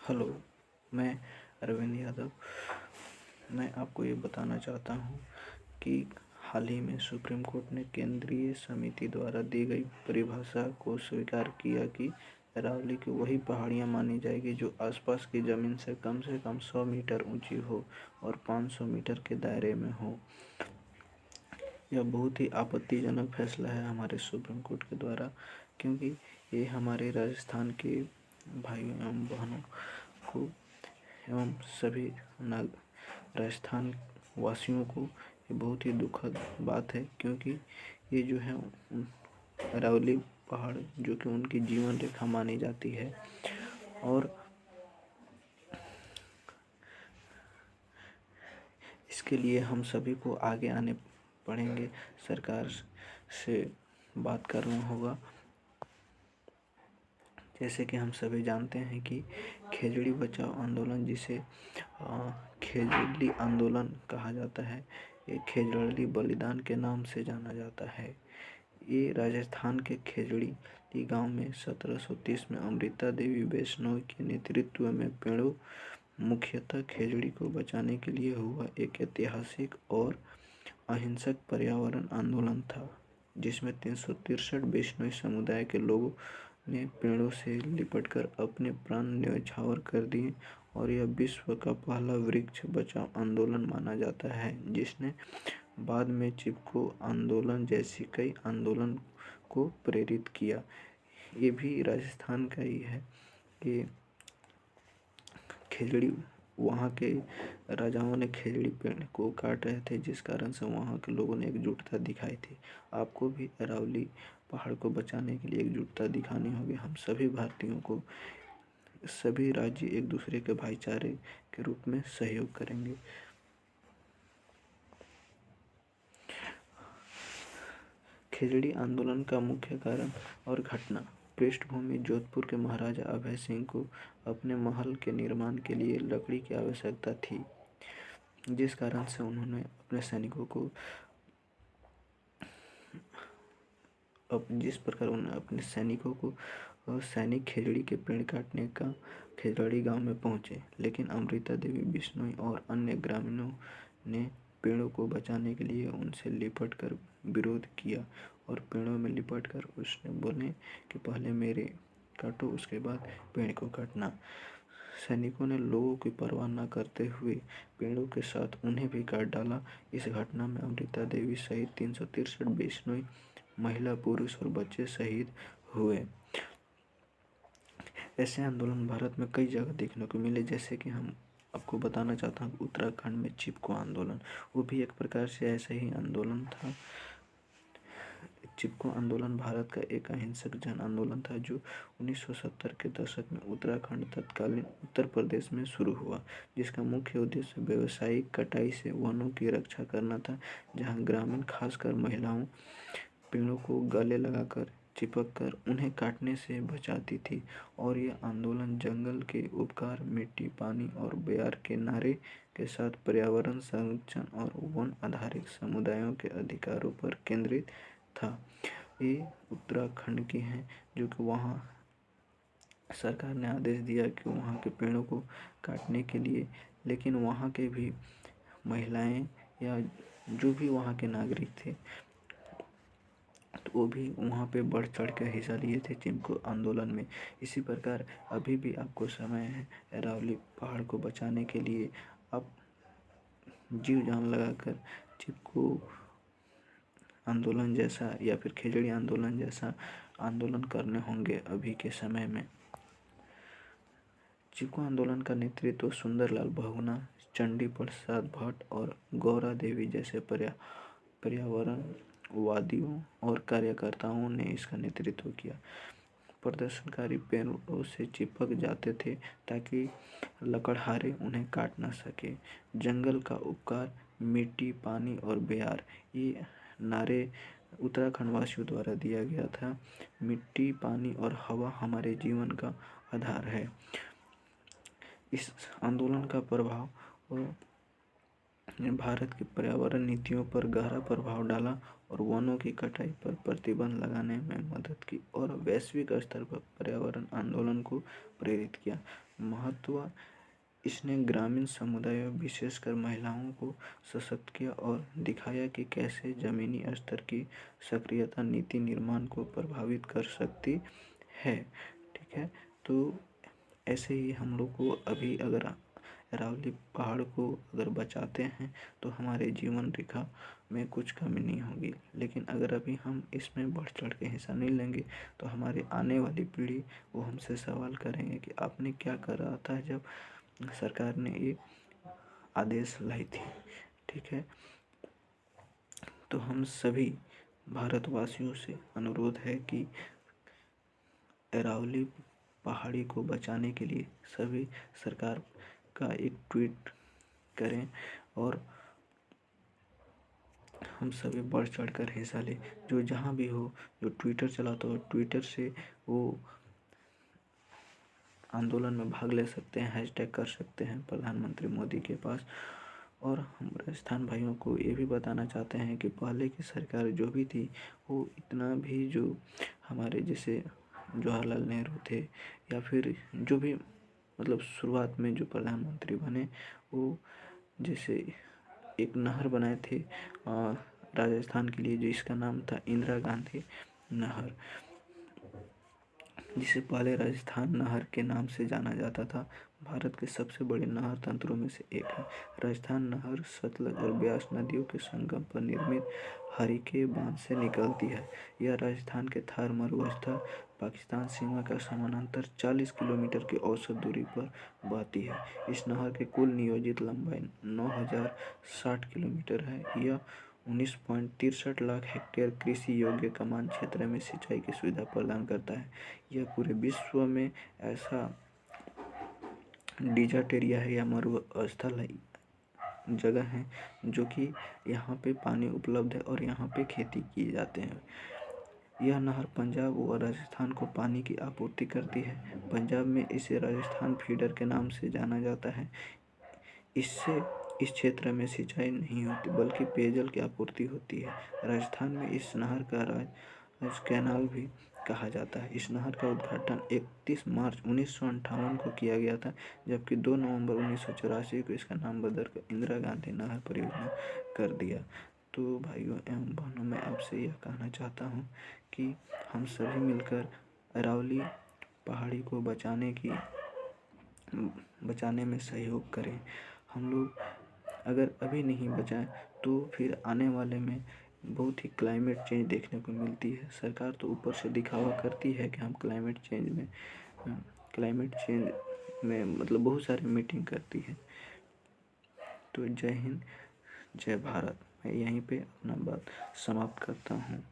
Hello, मैं अरविंद यादव। मैं आपको ये बताना चाहता हूँ कि हाल ही में सुप्रीम कोर्ट ने केंद्रीय समिति द्वारा दी गई परिभाषा को स्वीकार किया कि अरावली की वही पहाड़ियाँ मानी जाएगी जो आसपास की ज़मीन से कम 100 मीटर ऊंची हो और 500 मीटर के दायरे में हो। यह बहुत ही आपत्तिजनक फैसला है हमारे सुप्रीम कोर्ट के द्वारा, क्योंकि ये हमारे राजस्थान के भाइयों एवं बहनों को एवं सभी नाग राजस्थान वासियों को ये बहुत ही दुखद बात है, क्योंकि ये जो है अरावली पहाड़ जो कि उनकी जीवन रेखा मानी जाती है। और इसके लिए हम सभी को आगे आने पड़ेंगे, सरकार से बात करना होगा। जैसे कि हम सभी जानते हैं कि खेजड़ी बचाओ आंदोलन, जिसे खेजड़ी आंदोलन कहा जाता है, ये खेजड़ी बलिदान के नाम से जाना जाता है। ये राजस्थान के खेजड़ी गांव में 1730 में अमृता देवी वैष्णव के नेतृत्व में पेड़ों मुख्यतः खेजड़ी को बचाने के लिए हुआ एक ऐतिहासिक और अहिंसक पर्यावरण आंदोलन था, जिसमें 363 वैष्णव समुदाय के लोगों ने पेड़ों से लिपटकर अपने प्राण न्यौछावर कर दिए और यह विश्व का पहला वृक्ष बचाओ आंदोलन माना जाता है, जिसने बाद में चिपको आंदोलन जैसी कई आंदोलन को प्रेरित किया। ये भी राजस्थान का ही है कि खेजड़ी वहाँ के राजाओं ने खेजड़ी पेड़ को काट रहे थे, जिस कारण से वहाँ के लोगों ने एकजुटता दिखाई थी। आपको भी अरावली पहाड़ को बचाने के लिए एकजुटता दिखानी होगी। हम सभी भारतीयों को, सभी राज्य एक दूसरे के भाईचारे के रूप में सहयोग करेंगे। खेजड़ी आंदोलन का मुख्य कारण और घटना पृष्ठभूमि जोधपुर के महाराजा अभय सिंह को अपने महल के निर्माण के लिए लकड़ी की आवश्यकता थी, जिस कारण से उन्होंने अपने सैनिकों को जिस प्रकार उन्होंने अपने सैनिकों को सैनिक खेजड़ी के पेड़ काटने का खेजड़ी गांव में पहुंचे, लेकिन अमृता देवी बिश्नोई और अन्य ग्रामीणों ने पेड़ों को बचाने के लिए उनसे लिपट कर विरोध किया और पेड़ों में लिपट कर उसने बोले कि पहले मेरे काटो, उसके बाद पेड़ को काटना। सैनिकों ने लोगों की परवाह न करते हुए पेड़ों के साथ उन्हें भी काट डाला। इस घटना में अमृता देवी सहित 363 वैष्णव महिला, पुरुष और बच्चे शहीद हुए। ऐसे आंदोलन भारत में कई जगह देखने को मिले, जैसे कि हम आपको बताना चाहता हूँ उत्तराखंड में चिपको आंदोलन, वो भी एक प्रकार से ऐसा ही आंदोलन था। चिपको आंदोलन भारत का एक अहिंसक जन आंदोलन था जो 1970 के दशक में उत्तराखंड तत्कालीन उत्तर प्रदेश में शुरू हुआ, जिसका मुख्य उद्देश्य व्यावसायिक कटाई से वनों की रक्षा करना था, जहां ग्रामीण खासकर महिलाओं पेड़ों को गले लगाकर चिपक कर उन्हें काटने से बचाती थी। और यह आंदोलन जंगल के उपकार, मिट्टी, पानी और बयार के नारे के साथ पर्यावरण संरक्षण और वन आधारित समुदायों के अधिकारों पर केंद्रित था। ये उत्तराखंड की हैं, जो कि वहाँ सरकार ने आदेश दिया कि वहाँ के पेड़ों को काटने के लिए, लेकिन वहाँ के भी महिलाएं या जो भी वहाँ के नागरिक थे, तो वो भी वहाँ पे बढ़ चढ़ कर हिस्सा लिए थे चिपको आंदोलन में। इसी प्रकार अभी भी आपको समय है अरावली पहाड़ को बचाने के लिए। आप जीव जान लगाकर चिपको आंदोलन जैसा या फिर खेजड़ी आंदोलन जैसा आंदोलन करने होंगे अभी के समय में। चिपको आंदोलन का नेतृत्व सुंदरलाल बहुगुणा, चंडी प्रसाद भट्ट और गौरा देवी जैसे पर्यावरण वादियों और कार्यकर्ताओं ने इसका नेतृत्व किया। प्रदर्शनकारी पेड़ों से चिपक जाते थे ताकि लकड़हारे उन्हें काट न सके। जंगल का उपकार, मिट्टी, पानी और बयार, ये नारे उत्तराखंड वासियों द्वारा दिया गया था। मिट्टी, पानी और हवा हमारे जीवन का आधार है। इस आंदोलन का प्रभाव भारत की पर्यावरण नीतियों पर गहरा प्रभाव डाला और वनों की कटाई पर प्रतिबंध लगाने में मदद की और वैश्विक स्तर पर पर्यावरण आंदोलन को प्रेरित किया। महत्व, इसने ग्रामीण समुदायों विशेषकर महिलाओं को सशक्त किया और दिखाया कि कैसे जमीनी स्तर की सक्रियता नीति निर्माण को प्रभावित कर सकती है। ठीक है, तो ऐसे ही हम लोग को अभी अगर अरावली पहाड़ को अगर बचाते हैं तो हमारे जीवन रेखा में कुछ कमी नहीं होगी, लेकिन अगर अभी हम इसमें बढ़ चढ़ के हिस्सा नहीं लेंगे तो हमारी आने वाली पीढ़ी वो हमसे सवाल करेंगे कि आपने क्या कर रहा था जब सरकार ने ये आदेश लाई थी। ठीक है, तो हम सभी भारतवासियों से अनुरोध है कि अरावली पहाड़ी को बचाने के लिए सभी सरकार का एक ट्वीट करें और हम सभी बढ़ चढ़ कर हिस्सा लें। जो जहाँ भी हो, जो ट्विटर चलाता हो, ट्विटर से वो आंदोलन में भाग ले सकते हैं, हैशटैग कर सकते हैं प्रधानमंत्री मोदी के पास। और हम राजस्थान भाइयों को ये भी बताना चाहते हैं कि पहले की सरकार जो भी थी वो इतना भी, जो हमारे जैसे जवाहरलाल नेहरू थे या फिर जो भी मतलब शुरुआत में जो प्रधानमंत्री बने, वो जैसे एक नहर बनाए थे राजस्थान के लिए, जिसका नाम था इंदिरा गांधी नहर, जिसे पहले राजस्थान नहर के नाम से जाना जाता था। भारत के सबसे बड़े नहर तंत्रों में से एक है। राजस्थान नहर सतलज और ब्यास नदियों के संगम पर निर्मित हरिके बांध से निकलती है। यह राजस्थान के थार मरुस्थल पाकिस्तान सीमा का समानांतर 40 किलोमीटर की औसत दूरी पर बहती है। इस नहर की कुल नियोजित लंबाई 9060 किलोमीटर है। यह 19.63 लाख हेक्टेयर कृषि योग्य कमान क्षेत्र में सिंचाई की सुविधा प्रदान करता है। यह पूरे विश्व में ऐसा डिजर्ट एरिया है या मरुस्थल है, जगह है जो कि यहाँ पे पानी उपलब्ध है और यहाँ पे खेती किए जाते हैं। यह नहर पंजाब व राजस्थान को पानी की आपूर्ति करती है। पंजाब में इसे राजस्थान फीडर के नाम से जाना जाता है। इससे इस क्षेत्र में सिंचाई नहीं होती बल्कि पेयजल की आपूर्ति होती है। राजस्थान में इस नहर का राज कैनाल भी कहा जाता है। इस नहर का उद्घाटन 31 मार्च 1958 को किया गया था, जबकि 2 नवंबर 1984 को इसका नाम बदलकर इंदिरा गांधी नहर परियोजना कर दिया। तो भाइयों एवं बहनों, मैं आपसे यह कहना चाहता हूँ कि हम सभी मिलकर अरावली पहाड़ी को बचाने में सहयोग करें। हम लोग अगर अभी नहीं बचाएं तो फिर आने वाले में बहुत ही क्लाइमेट चेंज देखने को मिलती है। सरकार तो ऊपर से दिखावा करती है कि हम क्लाइमेट चेंज में मतलब बहुत सारी मीटिंग करती है। तो जय हिंद, जय भारत। मैं यहीं पे अपना बात समाप्त करता हूँ।